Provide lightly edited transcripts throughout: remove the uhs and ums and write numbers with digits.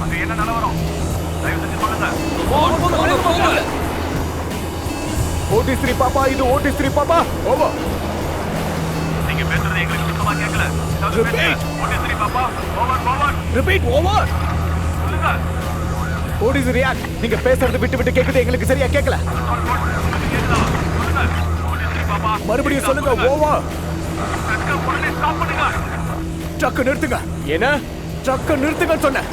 அங்க என்ன நிலவரம் தயவு செஞ்சு சொல்லுங்க. ஓடிஸ்ரீ பாப்பா, இது ஓடிஸ்ரீ பாப்பா. ஓவர். நீங்க பேசுறது எங்களுக்கு சுத்தமா கேட்கல. ஓடிஸ்ரீ பாப்பா, ஓவர் ஓவர். Repeat over. சொல்லுங்க. ஓடிஸ் ரியாக்ட். நீங்க பேசுறது விட்டு விட்டு கேக்குது, எங்களுக்கு சரியா கேட்கல. சொல்லுங்க. ஓடிஸ்ரீ பாப்பா, மறுபடியும் சொல்லுங்க. ஓவர். உடனே ஸ்டாப் பண்ணுங்க. ட்ரக் நிறுத்துங்க. என்ன? ட்ரக் நிறுத்துங்க சொன்னேன்.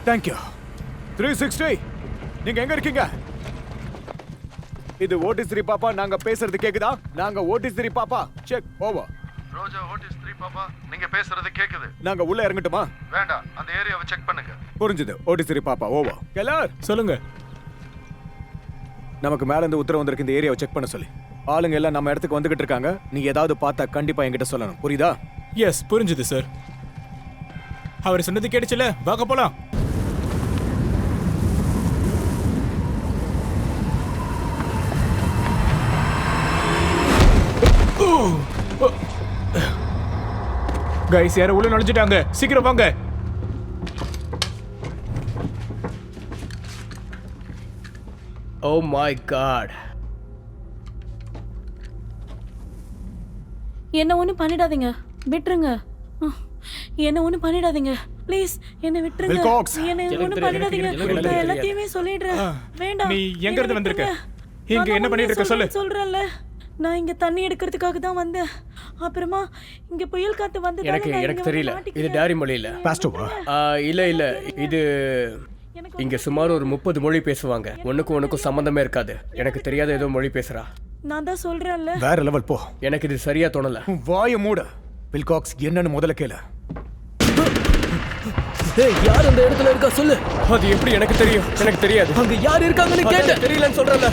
Thank you. 360. நீங்க எங்க இருக்கீங்க? இது ஓடிஸ்ரீ பாப்பா, நாங்க பேசுறது கேக்குதா? நாங்க ஓடிஸ்ரீ பாப்பா. Check over. ரோஜா ஓடிஸ்ரீ பாப்பா, நீங்க பேசுறது கேக்குது. நாங்க உள்ள இறங்கட்டுமா? வேண்டாம், அந்த ஏரியாவை செக் பண்ணுங்க. புரிஞ்சது. ஓடிஸ்ரீ பாப்பா ஓவர். கெல்லர் சொல்லுங்க. நமக்கு மேல இருந்து உத்தரவு வந்திருக்கு இந்த ஏரியாவை செக் பண்ண சொல்லி. ஆளுங்க எல்லாம் நம்ம இடத்துக்கு வந்துகிட்டு இருக்காங்க. நீ ஏதாவது பார்த்தா கண்டிப்பா என்கிட்ட சொல்லணும். புரியுதா? எஸ், புரிஞ்சுது சார். அவர் சொன்னது கேட்டுச்சுல, வாங்க போலாம். கைஸ், யாரோ உள்ள நுழைஞ்சிட்டாங்க. சீக்கிரம் வாங்க. Oh my God. என்ன ஒன்றும் பண்ணிடாதீங்க, விட்டுருங்க. என்ன ஒன்றும் பண்ணிடாதீங்க ப்ளீஸ், என்ன விட்டுருங்க. வில்காக்ஸ், என்ன ஒன்றும் பண்ணிடாதீங்க. நான் எல்லாத்தையுமே சொல்லிடுறேன். வேண்டாம். நீ எங்க இருந்து வந்திருக்க? இங்க என்ன பண்ணிட்டு இருக்க சொல்லு. சொல்றேன்ல, நான் இங்க தண்ணி எடுக்கிறதுக்காக தான் வந்தேன். அப்புறமா இங்க புயல் காத்து வந்ததால எனக்கு தெரியல. இது டாரி மொழி இல்ல. பாஸ்டோவா? இல்ல இது இங்க சுமார் ஒரு 30 மொழி பேசுவாங்க. ஒண்ணுக்கும் சம்பந்தமே இருக்காது. எனக்கு தெரியாத ஏதோ மொழி பேசுறா. நான் தான் சொல்றேன்ல. வேற லெவல் போ. எனக்கு இது சரியா தோணல. வாயை மூடு. வில்காக்ஸ், என்னன்னு முதல்ல கேளு. ஏய், யார் அந்த இடத்துல இருக்கா சொல்லு. அது எப்படி எனக்கு தெரியும்? எனக்கு தெரியாது. அங்க யார் இருக்காங்கன்னு கேட்ட. தெரியலன்னு சொல்றல.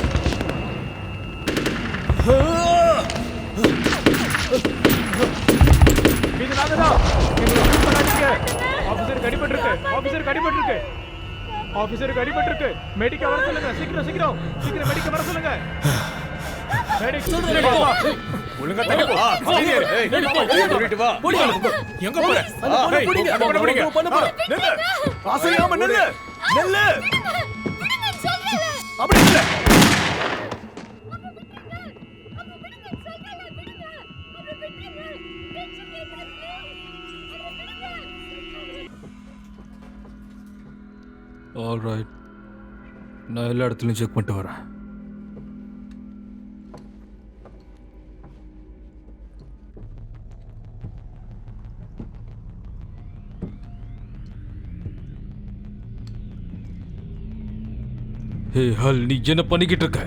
இது நாங்கதான். எங்களை ஷூட் பண்ணாதீங்க. ஆபீசருக்கு அடிபட்டிருக்கு. ஆபீசருக்கு அடிபட்டிருக்கு. ஆபீசருக்கு அடிபட்டிருக்கு. மெடிக்க வர சொல்லுங்க. சீக்கிரம் மெடிக்க வர சொல்லுங்க. ஒழுங்கா தள்ளி போ. ஏய், கூட்டிட்டு வா. எங்க போற? நில்லு. அசையாம நில்லு. நில்லு. அப்படி நில்லு. ஆல் ரைட், நான் எல்லா இடத்துலையும் செக் பண்ணிட்டு வரேன். ஹே ஹல், நீ என்ன பண்ணிக்கிட்டு இருக்க?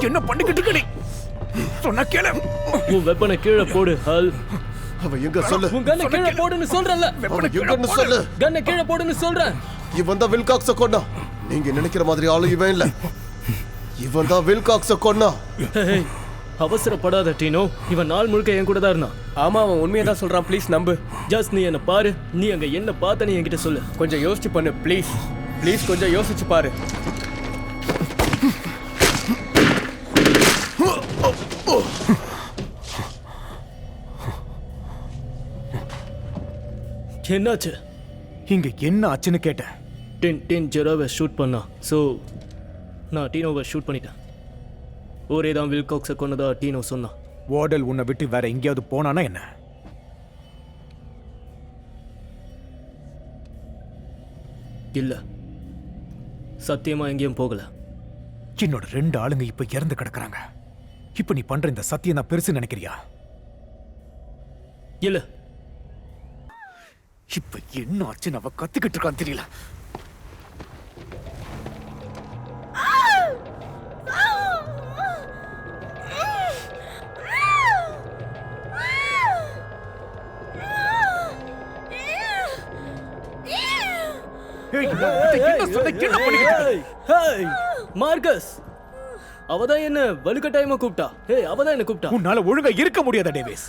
என்ன பண்ணிக்கிட்டு இருக்க நீ? சொன்னா கேளு. உன் வெப்பனை கீழே போடு ஹல். அவ எங்க சொல்லு. உன் கண்ணை கீழே போடுன்னு சொல்றல. எங்கன்னு சொல்லு. கண்ணை கீழே போடுன்னு சொல்றேன். இவன் தான் வில்காக்ஸ கொன்னா. நீங்க நினைக்கிற மாதிரி ஆளு இவன் இல்ல. இவன் தான் வில்காக்ஸ கொன்னா. அவசரப்படாத டீனோ. இவன் நாள் முழுக்க என் கூட தான் இருந்தான். ஆமா, அவன் உண்மையை தான் சொல்றான். ப்ளீஸ் நம்பு. ஜஸ்ட் நீ என்ன பாரு. நீ அங்க என்ன பார்த்த நீ என்கிட்ட சொல்லு. கொஞ்சம் யோசிச்சு பண்ணு ப்ளீஸ். ப்ளீஸ் கொஞ்சம் யோசிச்சு பாரு. என்னாச்சு? இங்க என்ன ஆச்சுன்னு கேட்டேன். டென் ஜெராவை ஷூட் பண்ணா. ஸோ நான் டீனோவை ஷூட் பண்ணிட்டேன். ஒரே தான் வில்காக்ஸை கொன்னதா டீனோ சொன்னான். வார்டல் உன்னை விட்டு வேற எங்கேயாவது போனானா என்ன? இல்ல, சத்தியமா எங்கேயும் போகல. என்னோட 2 ஆளுங்க இப்ப இறந்து கிடக்குறாங்க. இப்ப நீ பண்ற இந்த சத்தியம் நான் பெருசு நினைக்கிறியா? இல்ல. இப்ப என்ன ஆச்சுன்னு அவ கத்துக்கிட்டு இருக்கான்னு தெரியல. மார்கஸ், அவதான் என்ன வலுக்கட்டாயமா கூப்பிட்டா. அவதான் என்ன கூப்பிட்டா. உன்னால ஒழுங்கா இருக்க முடியாத டேவிஸ்.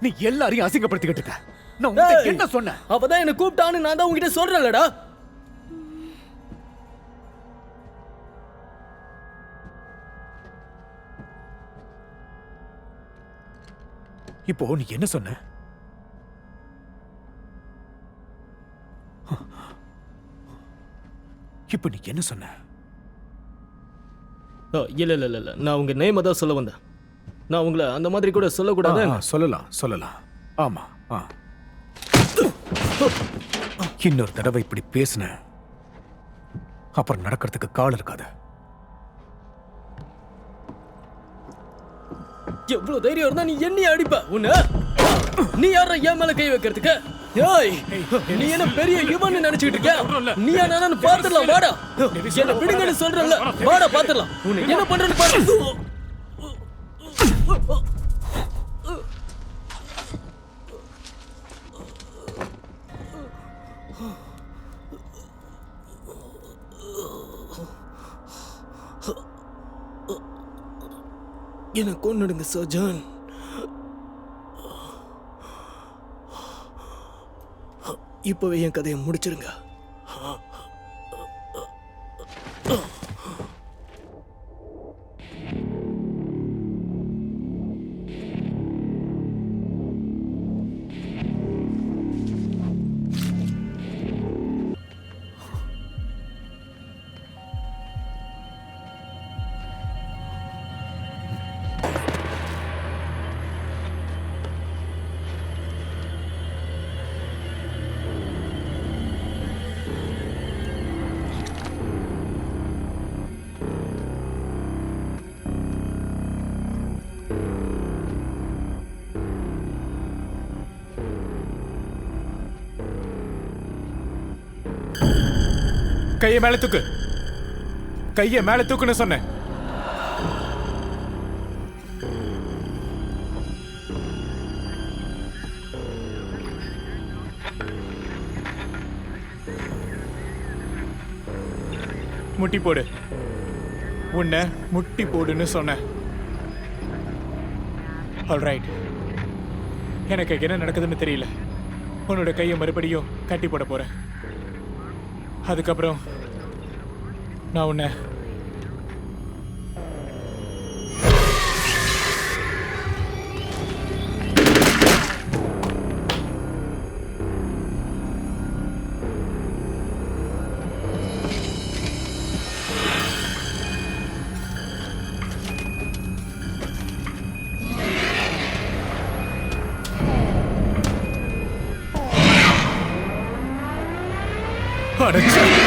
நீ எல்லாரையும் அசிங்கப்படுத்திக்கிட்டு இருக்க. நான் உன்கிட்ட என்ன சொன்னேன்? அவதான் என்ன கூப்பிட்டான்னு நான் தான் உன்கிட்ட சொல்றேன்லடா. இப்போ நீ என்ன சொன்ன? இப்போ நீ என்ன சொன்ன? இல்ல இல்ல இல்ல இல்ல நான் உங்க நேம தான் சொல்ல வந்தேன். நான் உங்களை அந்த மாதிரி கூட சொல்லக்கூடாது. சொல்லலாம். ஆமா. இன்னொரு தடவை இப்படி பேசுன, அப்புறம் நடக்கிறதுக்கு கால் இருக்காது. எவ்வளவு தைரியம் இருந்தா நீ என்னைய அடிப்ப? உன்ன நீ யார என் மேல கை வைக்கிறதுக்கு? ஏய், நீ என்ன பெரிய யுவன் நினைச்சிட்டு இருக்க? நீ நானு பாத்துடலாம், வாடா. என்ன விடுங்கன்னு சொல்றல, வாடா பாத்துடலாம். உன்னை என்ன பண்றேன்னு பாரு. என்ன கொன்னுடுங்க சர்ஜன். இப்பவே என் கதையை முடிச்சிருங்க. கையை மேல தூக்கு. கையை மேல தூக்குன்னு சொன்னேன். முட்டி போடு. உன்னை முட்டி போடுன்னு சொன்னேன். ஆல்ரைட். எனக்கு என்ன நடக்குதுன்னு தெரியல. உன்னோட கையை மறுபடியும் கட்டி போட போறேன். அதுக்கப்புறம் நான் உன்னை அடைச்சேன்.